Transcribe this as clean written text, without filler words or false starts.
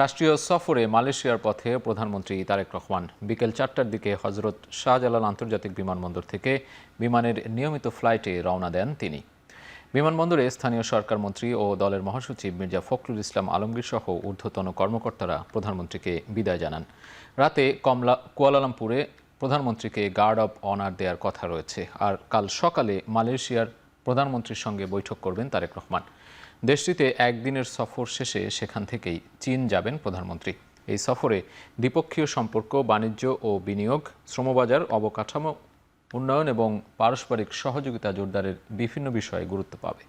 রাষ্ট্রীয় সফরে মালয়েশিয়ার পথে প্রধানমন্ত্রী তারেক রহমান বিকেল 4টার দিকে হজরত শাহজালাল আন্তর্জাতিক বিমানবন্দর থেকে বিমানের নিয়মিত ফ্লাইটে রওনা দেন তিনি। বিমানবন্দরে স্থানীয় সরকার মন্ত্রী ও দলের মহাসচিব মির্জা ফখরুল ইসলাম আলমগীর সহ ঊর্ধ্বতন কর্মকর্তারা প্রধানমন্ত্রীকে বিদায় জানান। রাতে কুয়ালালামপুরে প্রধানমন্ত্রীকে গার্ড অব অনার দেওয়ার কথা রয়েছে। আর কাল সকালে মালয়েশিয়ার প্রধানমন্ত্রীর সঙ্গে বৈঠক করবেন তারেক রহমান। দেশটিতে একদিনের সফর শেষে সেখান থেকেই চীন যাবেন প্রধানমন্ত্রী। এই সফরে দ্বিপক্ষীয় সম্পর্ক, বাণিজ্য ও বিনিয়োগ, শ্রমবাজার, অবকাঠামো উন্নয়ন এবং পারস্পরিক সহযোগিতা জোরদারের বিভিন্ন বিষয়ে গুরুত্ব পাবে।